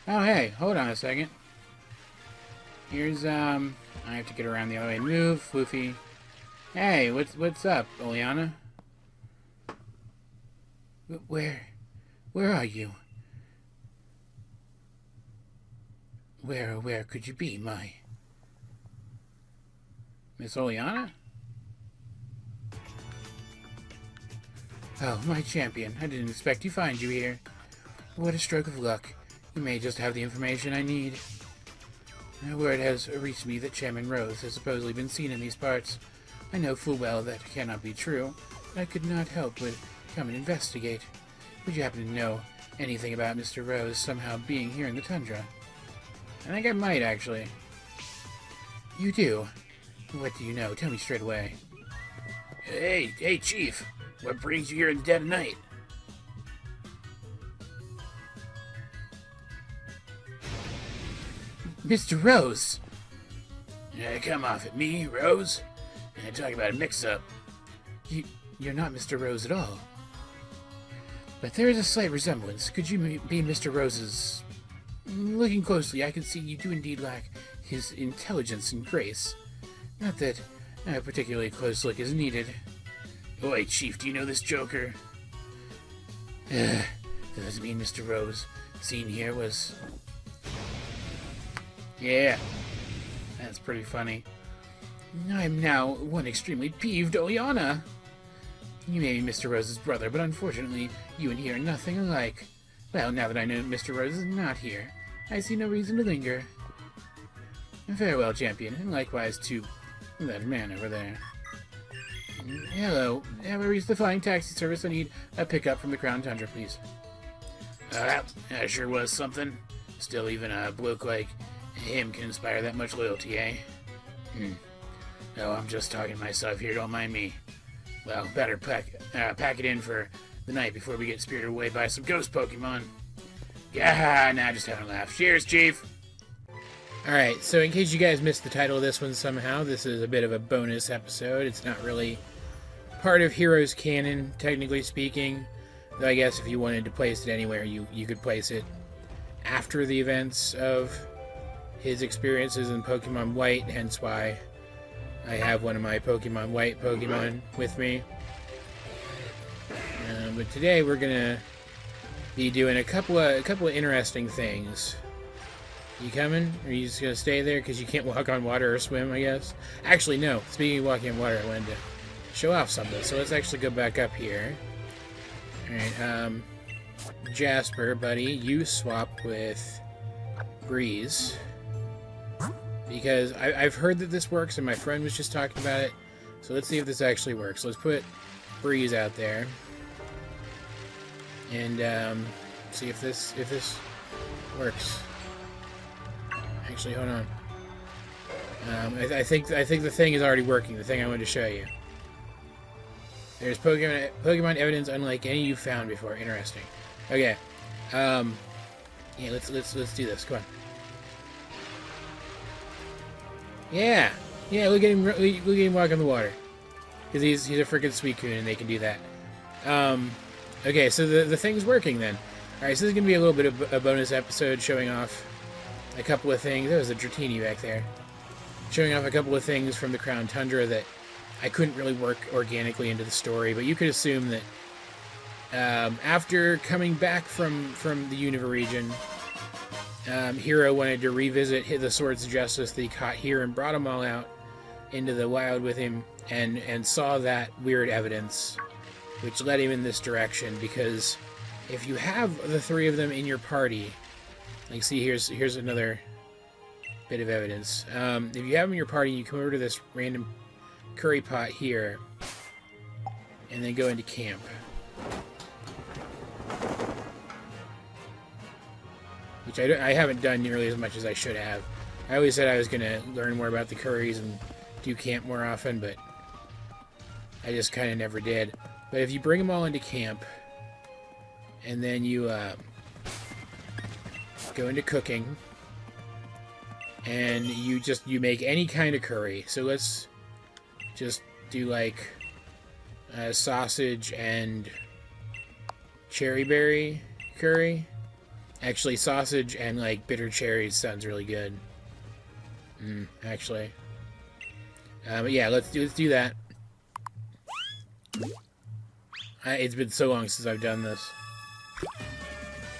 Oh, hey, hold on a second. Here's, I have to get around the other way. Move, Floofy. Hey, what's up, Oleana? Where are you? Where could you be, my... Miss Oleana? Oh, my champion. I didn't expect to find you here. What a stroke of luck. You may just have the information I need. Word has reached me that Chairman Rose has supposedly been seen in these parts. I know full well that cannot be true, but I could not help but come and investigate. Would you happen to know anything about Mr. Rose somehow being here in the Tundra? I think I might, actually. You do? What do you know? Tell me straight away. Hey, Chief. What brings you here in the dead of night? Mr. Rose! Come off at me, Rose. Talk about a mix-up. You're not Mr. Rose at all. But there is a slight resemblance. Could you be Mr. Rose's... Looking closely, I can see you do indeed lack his intelligence and grace. Not that a particularly close look is needed. Oi, Chief, do you know this joker? Does it mean Mr. Rose seen here was... Yeah, that's pretty funny. I'm now one extremely peeved Oleana. You may be Mr. Rose's brother, but unfortunately, you and he are nothing alike. Well, now that I know Mr. Rose is not here, I see no reason to linger. Farewell, champion, and likewise to that man over there. Hello, have I reached the flying taxi service? I need a pickup from the Crown Tundra, please. That sure was something. Still, even a bloke like him can inspire that much loyalty, eh? No, I'm just talking to myself here, don't mind me. Well, better pack it in for the night before we get spirited away by some ghost Pokemon. Yeah, nah, just having a laugh. Cheers, Chief! Alright, so in case you guys missed the title of this one somehow, this is a bit of a bonus episode. It's not really part of Hiro's canon, technically speaking. Though I guess if you wanted to place it anywhere, you could place it after the events of his experiences in Pokemon White, hence why I have one of my Pokemon White Pokemon with me. But today we're gonna be doing a couple of interesting things. You coming? Or are you just gonna stay there because you can't walk on water or swim, I guess? Actually, no. Speaking of walking on water, I wanted to show off something. So let's actually go back up here. Alright, Jasper, buddy, you swap with Breeze. Because I've heard that this works, and my friend was just talking about it. So let's see if this actually works. Let's put Breeze out there. And see if this works. Actually, hold on. I think the thing is already working. The thing I wanted to show you. There's Pokemon evidence unlike any you've found before. Interesting. Okay. Yeah. Let's do this. Come on. Yeah. Yeah. Look at him. Look at him walk on the water. Because he's a freaking Suicune, and they can do that. Okay. So the thing's working then. All right. So this is gonna be a little bit of a bonus episode showing off a couple of things. There was a Dratini back there. Showing off a couple of things from the Crown Tundra that I couldn't really work organically into the story, but you could assume that after coming back from the Unova region, Hiro wanted to revisit the Swords of Justice that he caught here and brought them all out into the wild with him and saw that weird evidence, which led him in this direction, because if you have the three of them in your party, like see here's another bit of evidence. If you have them in your party, you come over to this random curry pot here, and then go into camp. Which I haven't done nearly as much as I should have. I always said I was going to learn more about the curries and do camp more often, but I just kind of never did. But if you bring them all into camp, and then you go into cooking, and you make any kind of curry. So let's just do like sausage and cherry berry curry. Actually, sausage and, like, bitter cherries sounds really good. Actually. But yeah, let's do that. It's been so long since I've done this.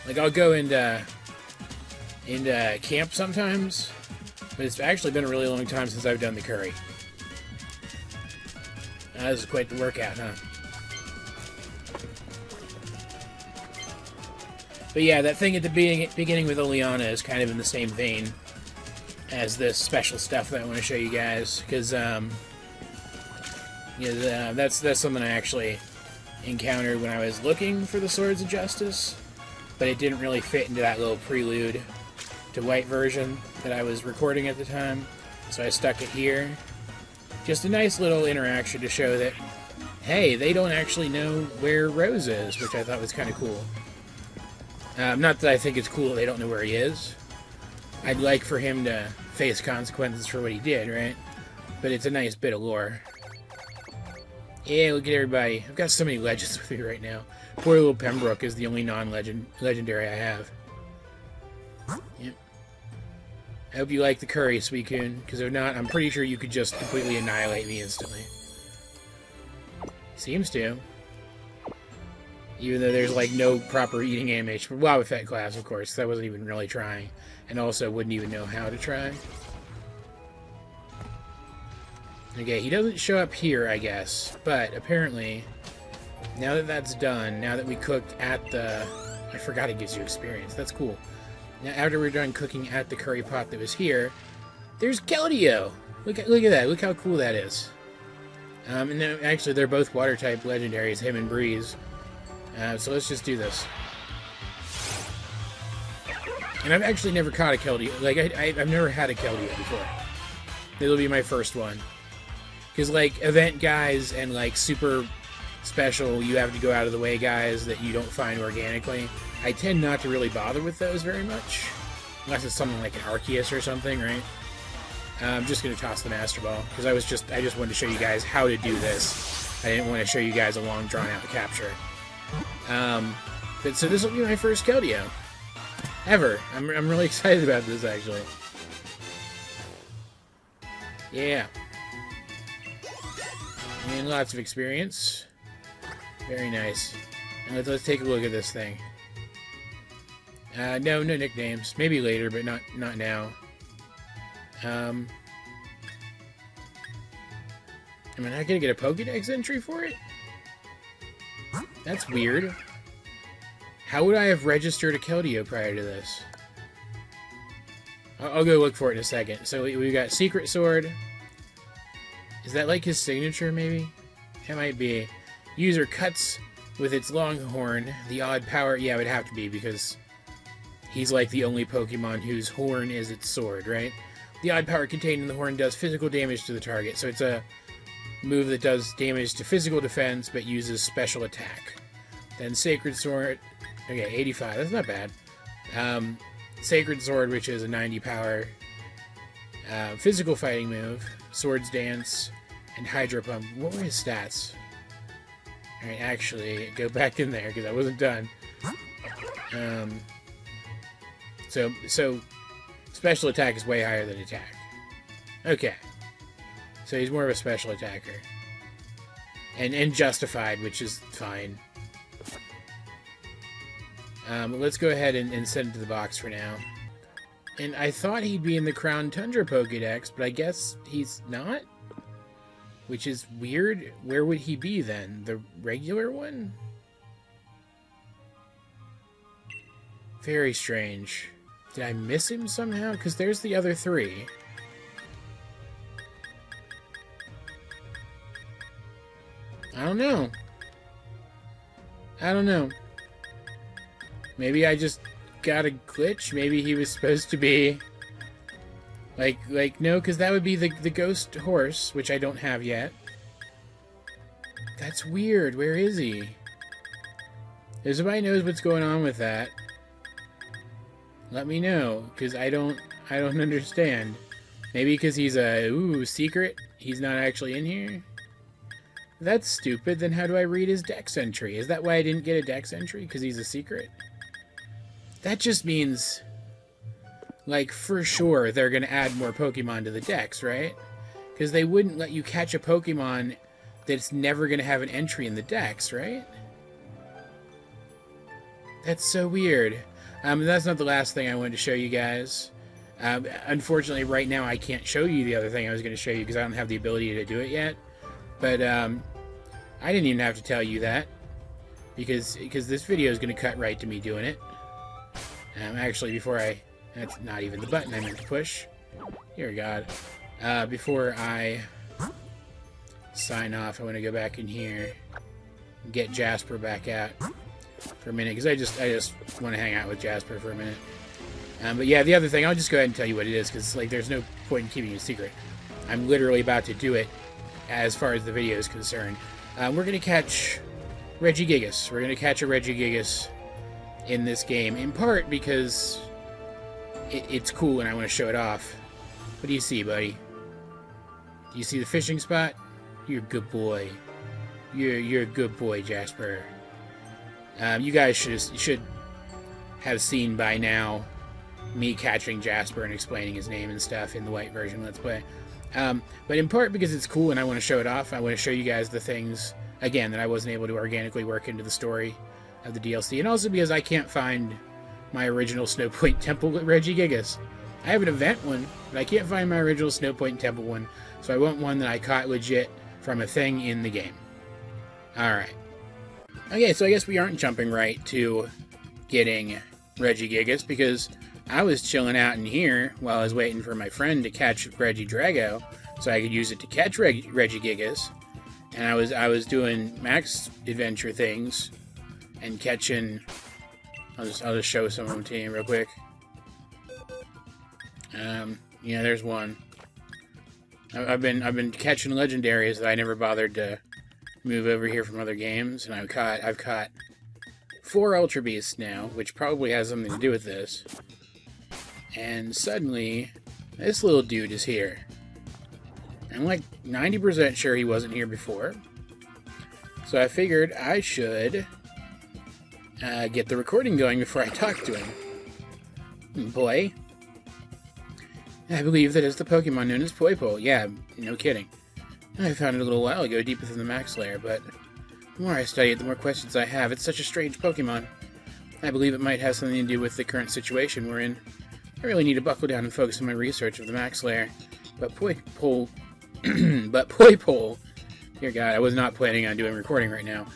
Like, I'll go into camp sometimes, but it's actually been a really long time since I've done the curry. This is quite the workout, huh? But yeah, that thing at the beginning with Oleana is kind of in the same vein as this special stuff that I want to show you guys, because that's something I actually encountered when I was looking for the Swords of Justice, but it didn't really fit into that little prelude to white version that I was recording at the time, so I stuck it here. Just a nice little interaction to show that, hey, they don't actually know where Rose is, which I thought was kind of cool. Not that I think it's cool they don't know where he is. I'd like for him to face consequences for what he did, right? But it's a nice bit of lore. Yeah, look at everybody. I've got so many legends with me right now. Poor little Pembroke is the only non-legendary I have. Yep. I hope you like the curry, Suicune, because if not, I'm pretty sure you could just completely annihilate me instantly. Seems to. Even though there's, like, no proper eating animation. For Wobbuffet class, of course, I wasn't even really trying. And also wouldn't even know how to try. Okay, he doesn't show up here, I guess. But, apparently, now that that's done, now that we cooked at the... I forgot it gives you experience. That's cool. Now, after we're done cooking at the curry pot that was here, there's Keldeo! Look at that. Look how cool that is. And then, actually, they're both water-type legendaries, him and Breeze. So let's just do this. And I've actually never caught a Keldeo. Like, I've never had a Keldeo before. It'll be my first one. Because, like, event guys and, like, super special, you have to go out of the way guys that you don't find organically, I tend not to really bother with those very much. Unless it's something like an Arceus or something, right? I'm just going to toss the Master Ball. Because I just wanted to show you guys how to do this. I didn't want to show you guys a long, drawn-out capture. But so this will be my first Keldeo ever. I'm really excited about this, actually. Yeah. And lots of experience. Very nice. And let's take a look at this thing. No nicknames. Maybe later, but not now. Am I not gonna get a Pokédex entry for it? That's weird. How would I have registered a Keldeo prior to this? I'll go look for it in a second. So we got Secret Sword. Is that like his signature, maybe? It might be. User cuts with its long horn. The odd power... Yeah, it would have to be, because he's like the only Pokemon whose horn is its sword, right? The odd power contained in the horn does physical damage to the target. So it's a move that does damage to physical defense, but uses special attack. Then Sacred Sword... Okay, 85. That's not bad. Sacred Sword, which is a 90 power physical fighting move. Swords Dance, and Hydro Pump. What were his stats? Alright, actually, go back in there, because I wasn't done. So, special attack is way higher than attack. Okay. So he's more of a special attacker. And justified, which is fine. Let's go ahead and send it to the box for now. And I thought he'd be in the Crown Tundra Pokédex, but I guess he's not? Which is weird. Where would he be then? The regular one? Very strange. Did I miss him somehow? Because there's the other three. I don't know. Maybe I just got a glitch. Maybe he was supposed to be... Like no, because that would be the ghost horse, which I don't have yet. That's weird. Where is he? If somebody knows what's going on with that, let me know, because I don't understand. Maybe because he's a secret. He's not actually in here. That's stupid. Then how do I read his dex entry? Is that why I didn't get a dex entry? Because he's a secret? that just means, like, for sure they're going to add more Pokemon to the Dex, right? Because they wouldn't let you catch a Pokemon that's never going to have an entry in the Dex, right? That's so weird. That's not the last thing I wanted to show you guys. Unfortunately, right now I can't show you the other thing I was going to show you because I don't have the ability to do it yet. But I didn't even have to tell you that because this video is going to cut right to me doing it. Actually, before that's not even the button I meant to push. Dear God. Before I sign off, I want to go back in here and get Jasper back out for a minute because I just want to hang out with Jasper for a minute. But yeah, the other thing, I'll just go ahead and tell you what it is because like there's no point in keeping it a secret. I'm literally about to do it as far as the video is concerned. We're going to catch Regigigas. We're going to catch a Regigigas in this game, in part because it's cool and I want to show it off. What do you see, buddy? Do you see the fishing spot? You're a good boy. You're a good boy, Jasper. You guys should have seen by now me catching Jasper and explaining his name and stuff in the white version Let's Play. But in part because it's cool and I want to show it off, I want to show you guys the things, again, that I wasn't able to organically work into the story of the DLC, and also because I can't find my original Snow Point Temple with Regigigas. I have an event one, but I can't find my original Snow Point Temple one, so I want one that I caught legit from a thing in the game. Alright. Okay, so I guess we aren't jumping right to getting Regigigas, because I was chilling out in here while I was waiting for my friend to catch Regidrago, so I could use it to catch Regigigas. And I was doing max adventure things and catching. I'll just show some of them to you real quick. Yeah, there's one. I've been catching legendaries that I never bothered to move over here from other games, and I've caught 4 Ultra Beasts now, which probably has something to do with this. And suddenly, this little dude is here. I'm like 90% sure he wasn't here before. So I figured I should get the recording going before I talk to him. Boy. I believe that is the Pokemon known as Poipole. Yeah, no kidding. I found it a little while ago deep within the Max Lair, but the more I study it, the more questions I have. It's such a strange Pokemon. I believe it might have something to do with the current situation we're in. I really need to buckle down and focus on my research of the Max Lair. But Poipole... Dear God, I was not planning on doing recording right now.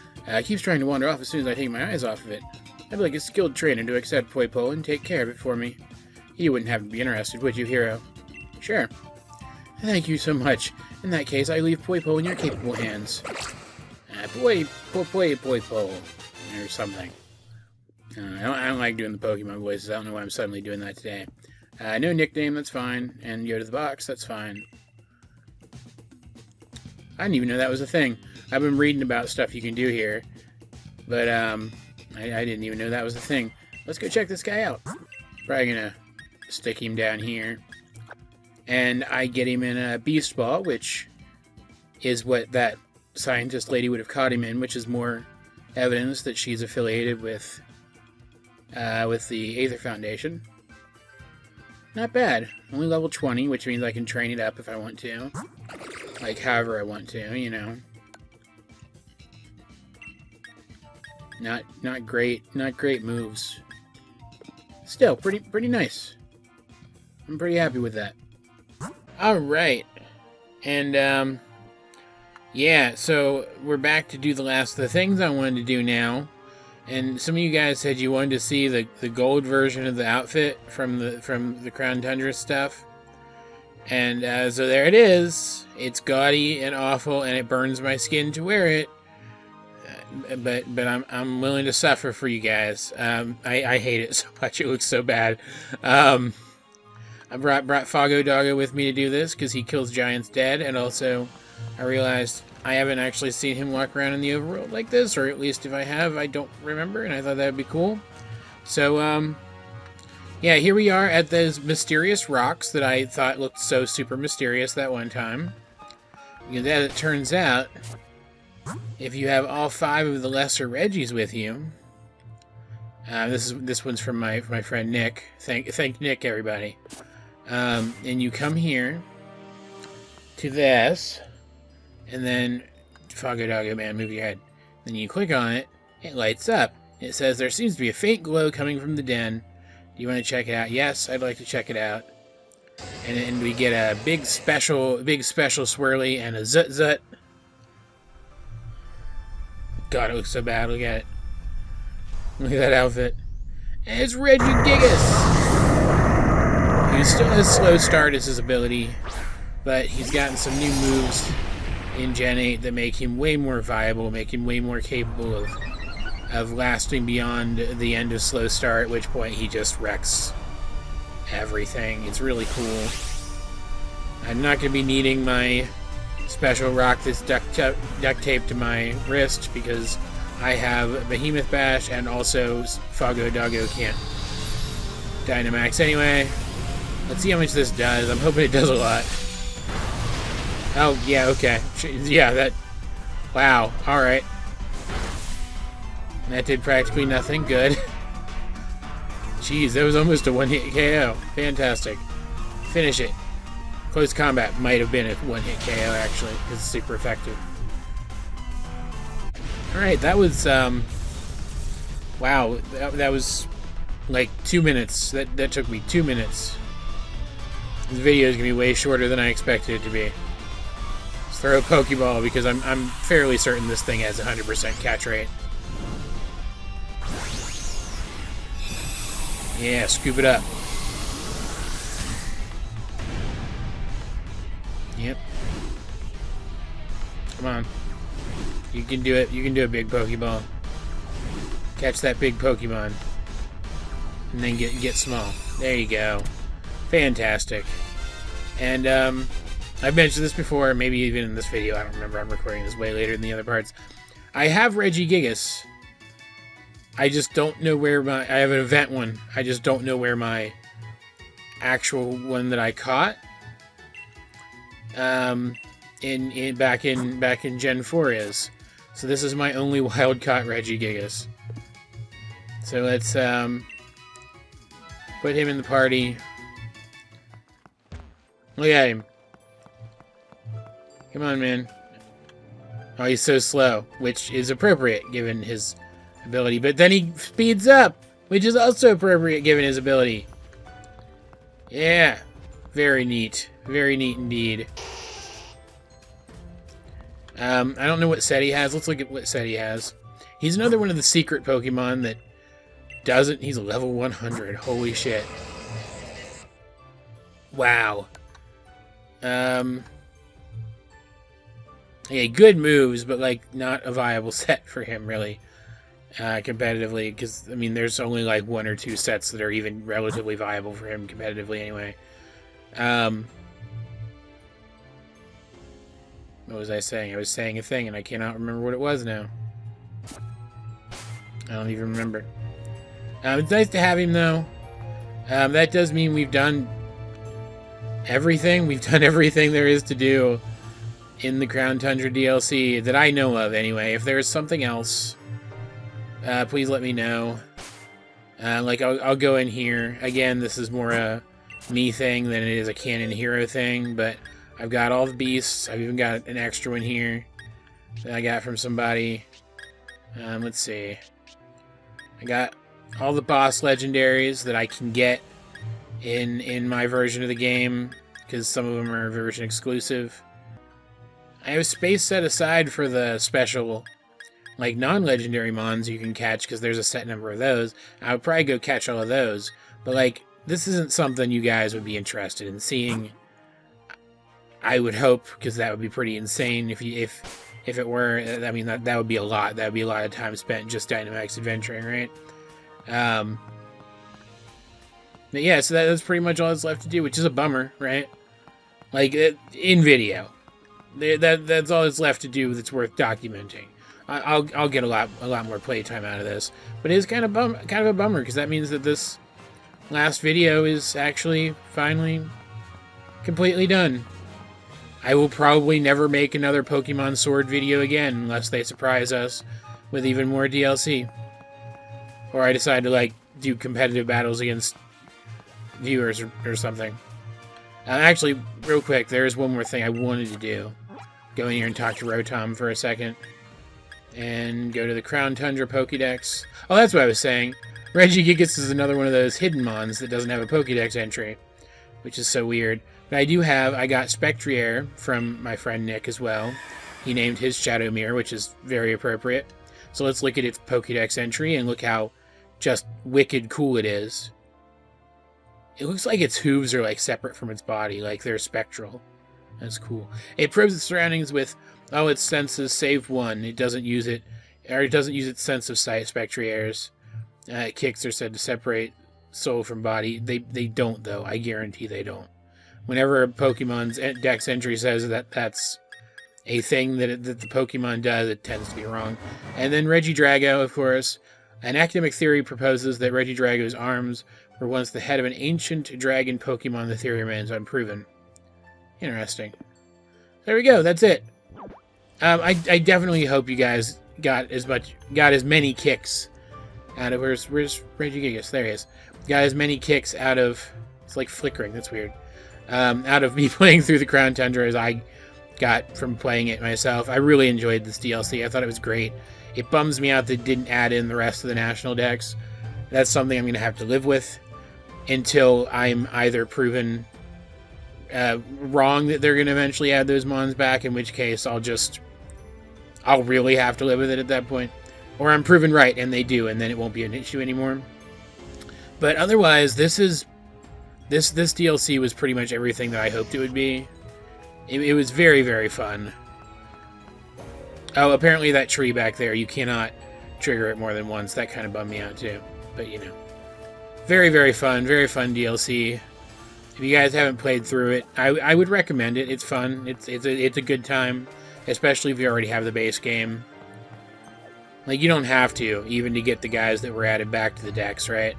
Keeps trying to wander off as soon as I take my eyes off of it. I'd like a skilled trainer to accept Poipole and take care of it for me. You wouldn't have to be interested, would you, Hiro? Sure. Thank you so much. In that case, I leave Poipole in your capable hands. Poipole. Or something. I don't like doing the Pokemon voices. I don't know why I'm suddenly doing that today. No nickname, that's fine. And go to the box, that's fine. I didn't even know that was a thing. I've been reading about stuff you can do here. But, I didn't even know that was a thing. Let's go check this guy out. Probably gonna stick him down here. And I get him in a Beast Ball, which is what that scientist lady would have caught him in, which is more evidence that she's affiliated with the Aether Foundation. Not bad. Only level 20, which means I can train it up if I want to. Like, however I want to, you know. Not great moves. Still, pretty nice. I'm pretty happy with that. Alright. And, yeah, so we're back to do the last of the things I wanted to do now. And some of you guys said you wanted to see the gold version of the outfit from the Crown Tundra stuff. And so there it is. It's gaudy and awful, and it burns my skin to wear it. But I'm willing to suffer for you guys. I hate it so much. It looks so bad. I brought Fago Doggo with me to do this because he kills giants dead, and also I realized I haven't actually seen him walk around in the overworld like this, or at least if I have, I don't remember, and I thought that would be cool. So, yeah, here we are at those mysterious rocks that I thought looked so super mysterious that one time. Because as it turns out, if you have all 5 of the lesser Reggies with you, This one's from my friend Nick. Thank Nick, everybody. And you come here to this, and then Foggo Doggo Man, move your head. Then you click on it. It lights up. It says there seems to be a faint glow coming from the den. Do you want to check it out? Yes, I'd like to check it out. And we get a big special swirly and a zut zut. God, it looks so bad. Look at it. Look at that outfit. And it's Reggie Gigas! He still has slow start as his ability, but he's gotten some new moves in Gen 8 that make him way more viable, make him way more capable of lasting beyond the end of slow start, at which point he just wrecks everything. It's really cool. I'm not going to be needing my special rock that's duct taped to my wrist because I have Behemoth Bash and also Foggo Doggo can't Dynamax anyway. Let's see how much this does. I'm hoping it does a lot. Oh, yeah, okay. Yeah, that... Wow, alright. That did practically nothing. Good. Jeez, that was almost a one-hit KO. Fantastic. Finish it. Close combat might have been a one-hit KO, actually, because it's super effective. Alright, that was, wow, that was, like, 2 minutes. That took me 2 minutes. This video is going to be way shorter than I expected it to be. Let's throw a Pokeball, because I'm fairly certain this thing has 100% catch rate. Yeah, scoop it up. Yep. Come on. You can do it. You can do a big Pokeball. Catch that big Pokemon. And then get small. There you go. Fantastic. And, I've mentioned this before, maybe even in this video. I don't remember. I'm recording this way later than the other parts. I have Regigigas. I just don't know where my... I have an event one. I just don't know where my actual one that I caught. Back in Gen 4 is. So this is my only wild caught Regigigas. So let's put him in the party. Look at him. Come on, man. Oh, he's so slow, which is appropriate given his ability. But then he speeds up, which is also appropriate given his ability. Yeah. Very neat. Very neat indeed. I don't know what set he has. Let's look at what set he has. He's another one of the secret Pokemon that doesn't... He's level 100. Holy shit. Wow. Yeah, good moves, but, like, not a viable set for him, really. Competitively, because, I mean, there's only, like, 1 or 2 sets that are even relatively viable for him competitively, anyway. What was I saying? I was saying a thing, and I cannot remember what it was now. I don't even remember. It's nice to have him, though. That does mean we've done everything. We've done everything there is to do in the Crown Tundra DLC that I know of, anyway. If there's something else, please let me know. Like, I'll go in here. Again, this is more a me thing than it is a canon hero thing, but I've got all the beasts. I've even got an extra one here that I got from somebody. Let's see. I got all the boss legendaries that I can get in my version of the game, because some of them are version exclusive. I have space set aside for the special, like, non-legendary mons you can catch, because there's a set number of those. I would probably go catch all of those, but, like, this isn't something you guys would be interested in seeing. I would hope, because that would be pretty insane if it were. I mean, that would be a lot. That would be a lot of time spent just Dynamax adventuring, right? But yeah, so that's pretty much all that's left to do, which is a bummer, right? Like, in video. That's all that's left to do that's worth documenting. I'll get a lot more playtime out of this. But it is kind of a bummer, because that means that this last video is actually finally completely done. I will probably never make another Pokemon Sword video again unless they surprise us with even more DLC. Or I decide to, like, do competitive battles against viewers or something. Actually, real quick, there's one more thing I wanted to do. Go in here and talk to Rotom for a second. And go to the Crown Tundra Pokédex. Oh, that's what I was saying. Regigigas is another one of those hidden mons that doesn't have a Pokédex entry. Which is so weird. But I got Spectrier from my friend Nick as well. He named his Shadowmere, which is very appropriate. So let's look at its Pokédex entry and look how just wicked cool it is. It looks like its hooves are like separate from its body, like they're spectral. That's cool. It probes its surroundings with, its senses save one. It doesn't use it, or it doesn't use its sense of sight, Spectriers. Kicks are said to separate soul from body. They don't, though. I guarantee they don't. Whenever a Pokemon's Dex entry says that that's a thing that the Pokemon does, it tends to be wrong. And then Regidrago, of course. An academic theory proposes that Regidrago's arms were once the head of an ancient dragon Pokemon. The theory remains unproven. Interesting. There we go. That's it. I definitely hope you guys got as many kicks out of where's Regigigas? There he is. Got as many kicks out of, it's like flickering. That's weird. Out of me playing through the Crown Tundra as I got from playing it myself. I really enjoyed this DLC. I thought it was great. It bums me out that it didn't add in the rest of the national decks. That's something I'm going to have to live with until I'm either proven wrong that they're going to eventually add those mons back, in which case I'll really have to live with it at that point. Or I'm proven right and they do, and then it won't be an issue anymore. But otherwise, this DLC was pretty much everything that I hoped it would be. It was very, very fun. Oh, apparently that tree back there, you cannot trigger it more than once. That kind of bummed me out too. But, you know. Very, very fun DLC. If you guys haven't played through it, I would recommend it. It's fun. It's a good time. Especially if you already have the base game. Like, you don't have to, even to get the guys that were added back to the decks, right?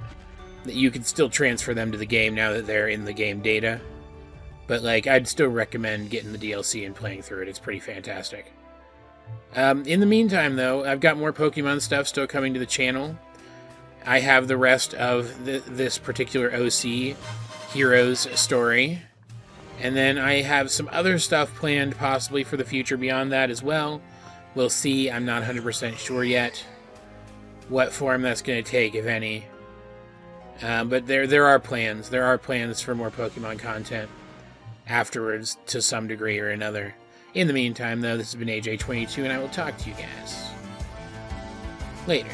You can still transfer them to the game now that they're in the game data. But, like, I'd still recommend getting the DLC and playing through it. It's pretty fantastic. In the meantime, though, I've got more Pokemon stuff still coming to the channel. I have the rest of this particular OC Heroes story. And then I have some other stuff planned possibly for the future beyond that as well. We'll see. I'm not 100% sure yet what form that's going to take, if any. But there are plans. There are plans for more Pokemon content afterwards to some degree or another. In the meantime, though, this has been AJ22, and I will talk to you guys later.